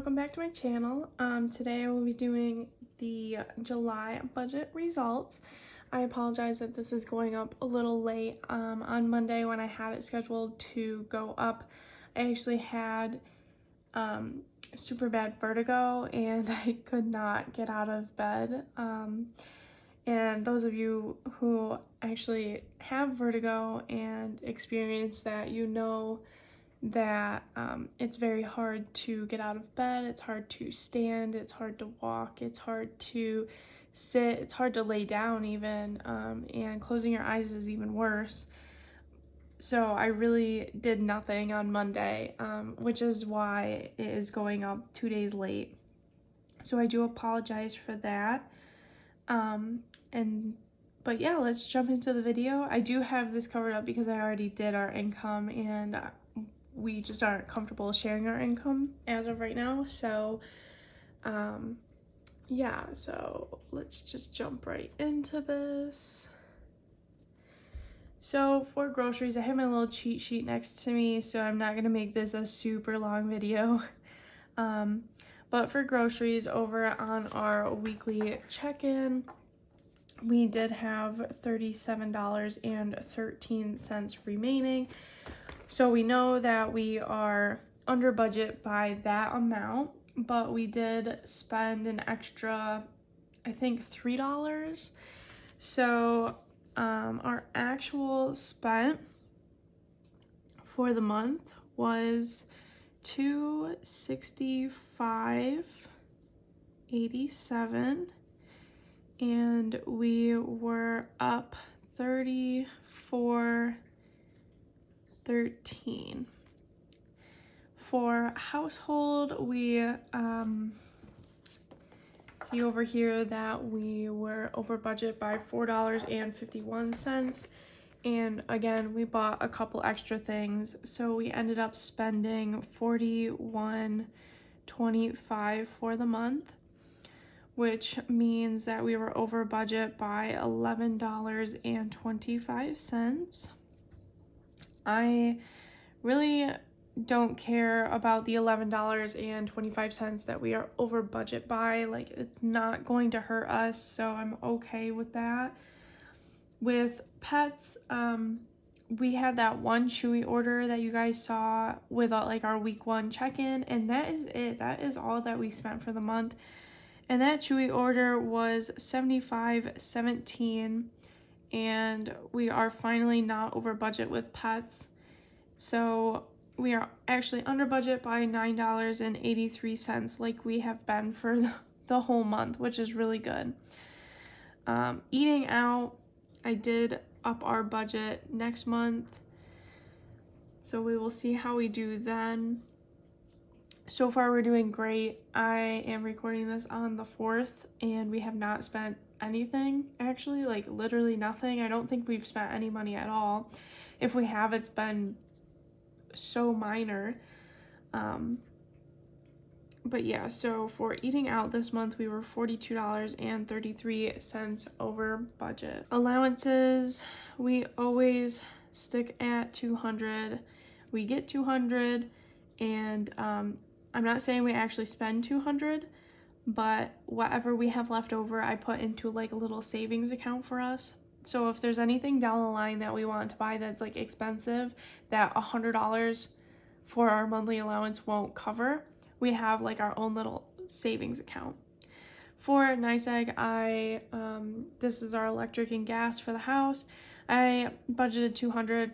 welcome back to my channel. Today I will be doing the July budget results. I apologize that this is going up a little late. On Monday when I had it scheduled to go up, I actually had super bad vertigo and I could not get out of bed. And those of you who actually have vertigo and experience that, you know that it's very hard to get out of bed, it's hard to stand, it's hard to walk, it's hard to sit, it's hard to lay down even, and closing your eyes is even worse. So I really did nothing on Monday, which is why it is going up 2 days late. So I do apologize for that. But yeah, let's jump into the video. I do have this covered up because I already did our income and we just aren't comfortable sharing our income as of right now. So yeah, so let's just jump right into this. So for groceries, I have my little cheat sheet next to me, so I'm not gonna make this a super long video. But for groceries, over on our weekly check-in, we did have $37.13 remaining. So we know that we are under budget by that amount, but we did spend an extra, I think, $3. So our actual spent for the month was $265.87, and we were up $34.13. For household, we see over here that we were over budget by $4.51, and again we bought a couple extra things, so we ended up spending $41.25 for the month, which means that we were over budget by $11.25. I really don't care about the $11.25 that we are over budget by. Like, it's not going to hurt us, so I'm okay with that. With pets, we had that one Chewy order that you guys saw with like our week 1 check-in, and that is it. That is all that we spent for the month. And that Chewy order was $75.17, and we are finally not over budget with pets. So we are actually under budget by $9.83, like we have been for the whole month, which is really good. Eating out, I did up our budget next month, so we will see how we do then. So far we're doing great. I am recording this on the 4th and we have not spent anything, actually, like literally nothing. I don't think we've spent any money at all. If we have, it's been so minor. But yeah, so for eating out this month, we were $42.33 over budget. Allowances, we always stick at $200. We get $200, and I'm not saying we actually spend $200, but whatever we have left over, I put into like a little savings account for us. So if there's anything down the line that we want to buy that's like expensive, that $100 for our monthly allowance won't cover, we have like our own little savings account. For NYSEG, this is our electric and gas for the house. I budgeted $200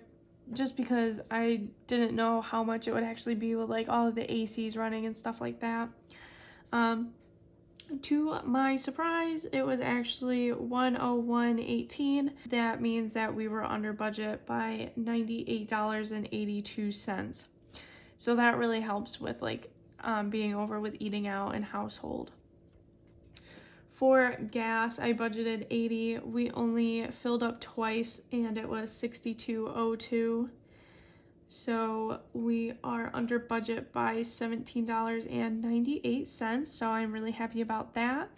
just because I didn't know how much it would actually be with like all of the ACs running and stuff like that. To my surprise, it was actually $101.18. That means that we were under budget by $98.82. So that really helps with like being over with eating out and household. For gas, I budgeted $80. We only filled up twice and it was $62.02. So we are under budget by $17.98. So I'm really happy about that.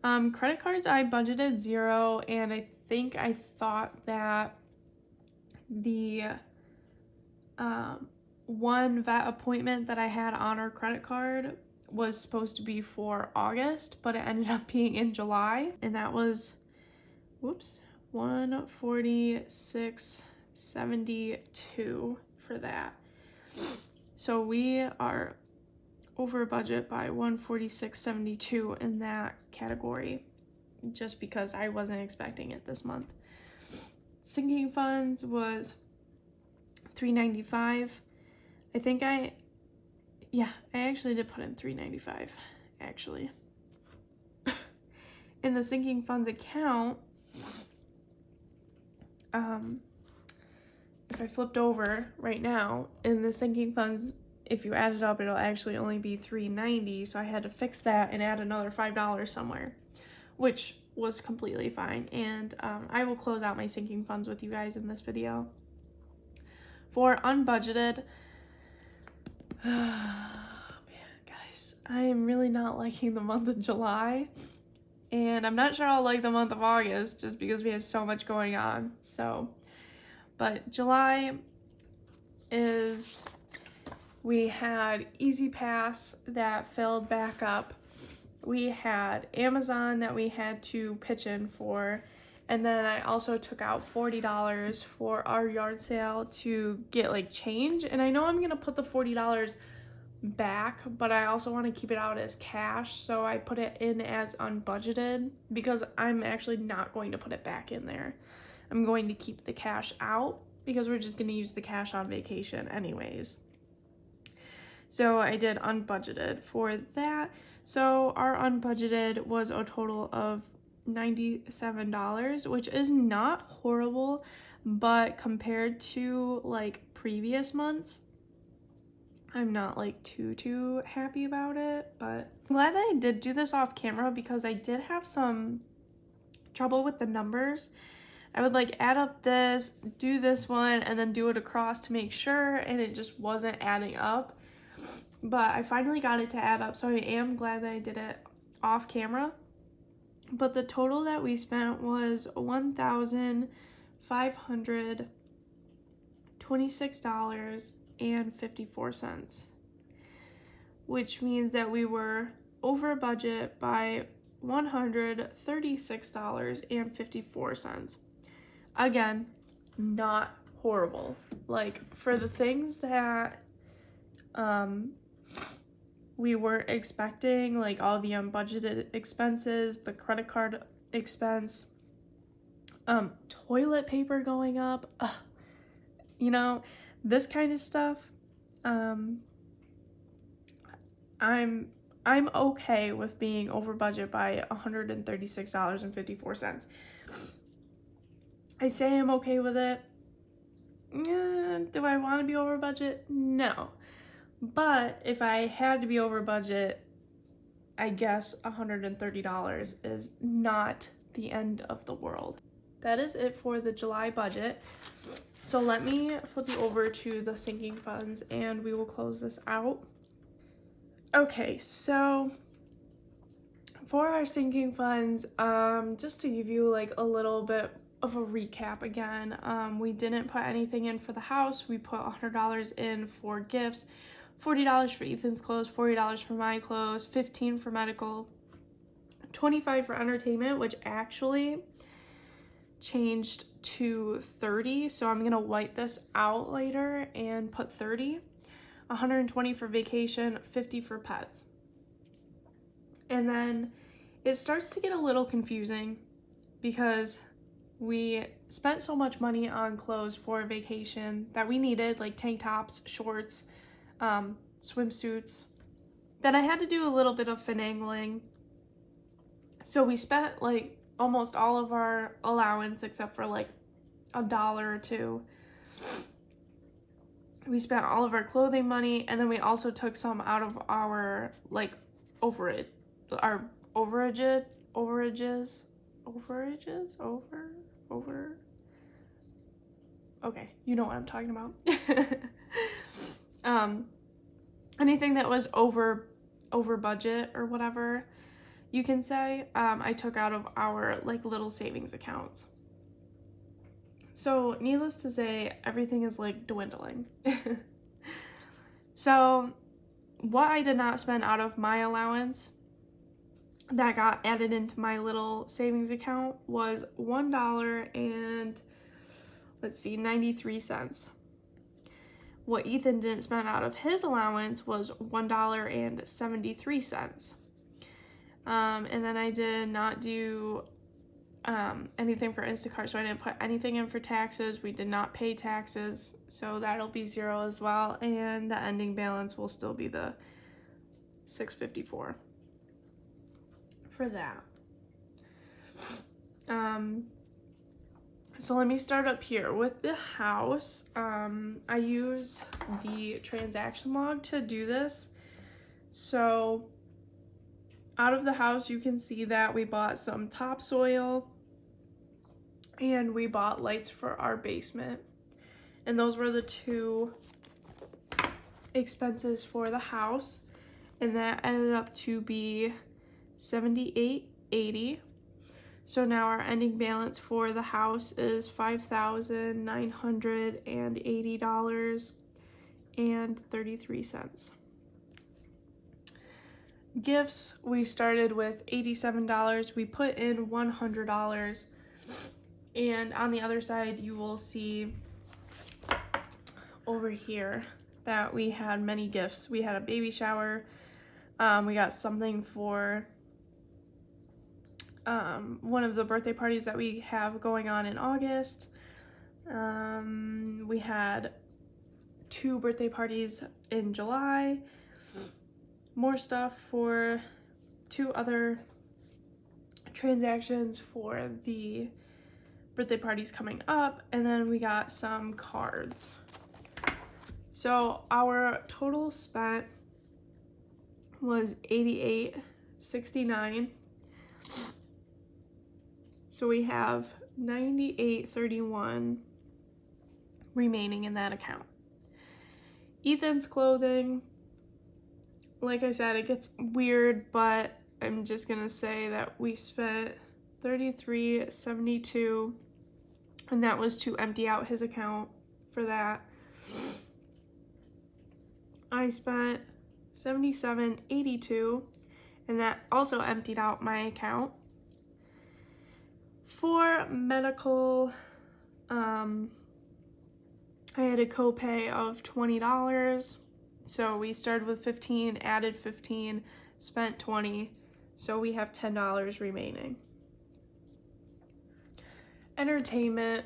Credit cards, I budgeted $0, and I think I thought that the one vet appointment that I had on our credit card was supposed to be for August, but it ended up being in July, and that was, whoops, 146.72 for that. So we are over budget by 146.72 in that category, just because I wasn't expecting it this month. Sinking funds was $395. I actually did put in $395, actually. In the sinking funds account, if I flipped over right now, in the sinking funds, if you add it up, it'll actually only be $390, so I had to fix that and add another $5 somewhere, which was completely fine, and I will close out my sinking funds with you guys in this video. For unbudgeted, man, guys, I am really not liking the month of July, and I'm not sure I'll like the month of August just because we have so much going on. So, but July is, we had Easy Pass that filled back up. We had Amazon that we had to pitch in for, and then I also took out $40 for our yard sale to get like change. And I know I'm gonna put the $40 back, but I also want to keep it out as cash, so I put it in as unbudgeted because I'm actually not going to put it back in there. I'm going to keep the cash out because we're just going to use the cash on vacation anyways. So I did unbudgeted for that. So our unbudgeted was a total of $97, which is not horrible, but compared to like previous months, I'm not like too happy about it. But I'm glad that I did do this off camera because I did have some trouble with the numbers. I would like add up this, do this one, and then do it across to make sure, and it just wasn't adding up. But I finally got it to add up, so I am glad that I did it off camera. But the total that we spent was $1,526.54, which means that we were over budget by $136.54. Again, not horrible. Like, for the things that we were expecting, like all the unbudgeted expenses, the credit card expense, toilet paper going up, you know, this kind of stuff, I'm okay with being over budget by $136.54. I say I'm okay with it. Do I want to be over budget? No. But if I had to be over budget, I guess $130 is not the end of the world. That is it for the July budget. So let me flip you over to the sinking funds and we will close this out. Okay, so for our sinking funds, just to give you like a little bit of a recap again, we didn't put anything in for the house. We put $100 in for gifts, $40 for Ethan's clothes, $40 for my clothes, $15 for medical, $25 for entertainment, which actually changed to $30, so I'm gonna wipe this out later and put $30, $120 for vacation, $50 for pets. And then it starts to get a little confusing because we spent so much money on clothes for vacation that we needed, like tank tops, shorts, swimsuits, that I had to do a little bit of finagling. So we spent like almost all of our allowance except for like $1 or $2. We spent all of our clothing money, and then we also took some out of our like overages. Okay, you know what I'm talking about. Anything that was over budget or whatever you can say, I took out of our like little savings accounts. So needless to say, everything is like dwindling. So what I did not spend out of my allowance that got added into my little savings account was $1 and, let's see, 93 cents. What Ethan didn't spend out of his allowance was $1.73. And then I did not do anything for Instacart, so I didn't put anything in for taxes. We did not pay taxes, so that'll be 0 as well, and the ending balance will still be the $654 for that. So let me start up here with the house. I use the transaction log to do this. So out of the house, you can see that we bought some topsoil and we bought lights for our basement. And those were the 2 expenses for the house. And that ended up to be $78.80. So now our ending balance for the house is $5,980.33. Gifts, we started with $87. We put in $100. And on the other side, you will see over here that we had many gifts. We had a baby shower. We got something for one of the birthday parties that we have going on in August. We had 2 birthday parties in July. More stuff for 2 other transactions for the birthday parties coming up, and then we got some cards. So our total spent was $88.69. So we have $98.31 remaining in that account. Ethan's clothing, like I said, it gets weird, but I'm just gonna say that we spent $33.72, and that was to empty out his account for that. I spent $77.82, and that also emptied out my account. For medical, I had a copay of $20. So we started with 15, added 15, spent 20. So we have $10 remaining. Entertainment,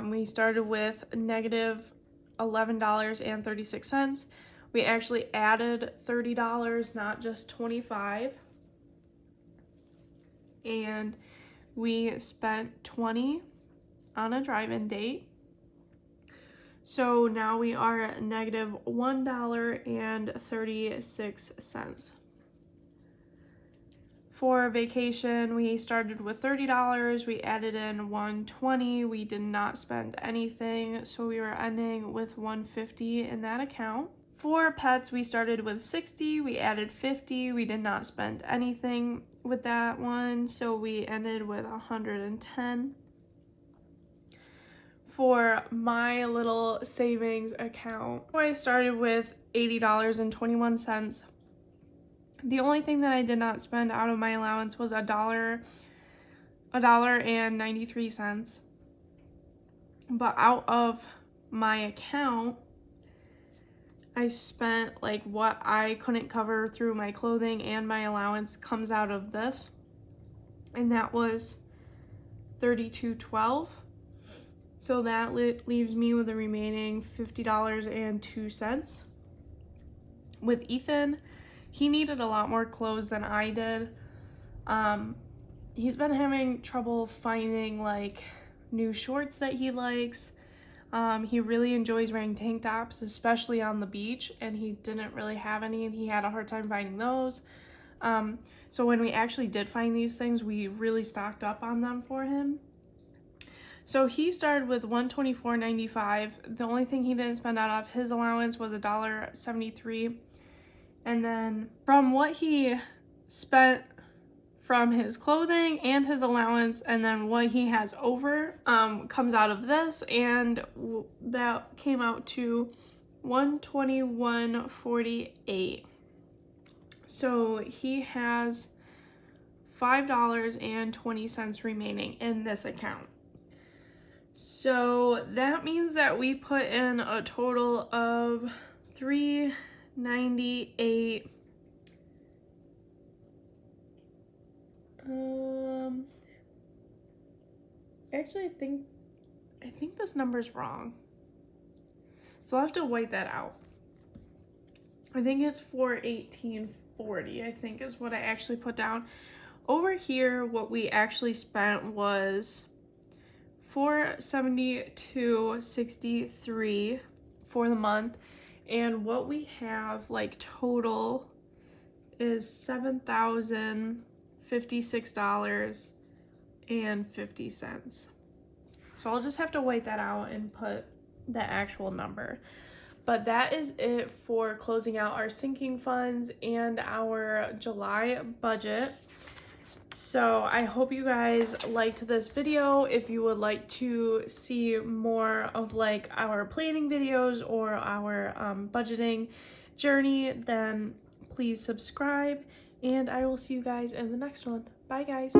we started with negative $11.36. We actually added $30, not just 25. And we spent 20 on a drive-in date. So now we are at negative $1.36. For vacation, we started with $30. We added in $120. We did not spend anything, so we were ending with $150 in that account. For pets, we started with $60. We added $50. We did not spend anything with that one, so we ended with $110. For my little savings account, I started with $80.21. The only thing that I did not spend out of my allowance was $1.93. But out of my account, I spent like what I couldn't cover through my clothing, and my allowance comes out of this, and that was $32.12. So that leaves me with a remaining $50.02. With Ethan, he needed a lot more clothes than I did. He's been having trouble finding like new shorts that he likes. He really enjoys wearing tank tops, especially on the beach, and he didn't really have any, and he had a hard time finding those. So when we actually did find these things, we really stocked up on them for him. So he started with $124.95. The only thing he didn't spend out of his allowance was $1.73. And then from what he spent from his clothing and his allowance, and then what he has over comes out of this, and that came out to $121.48. So he has $5.20 remaining in this account. So that means that we put in a total of $398. Actually, I think this number's wrong. So I'll have to white that out. I think it's $418.40, I think is what I actually put down. Over here, what we actually spent was $472.63 for the month. And what we have like total is $7,056.50. So I'll just have to white that out and put the actual number. But that is it for closing out our sinking funds and our July budget. So I hope you guys liked this video. If you would like to see more of like our planning videos or our budgeting journey, then please subscribe, and I will see you guys in the next one. Bye guys.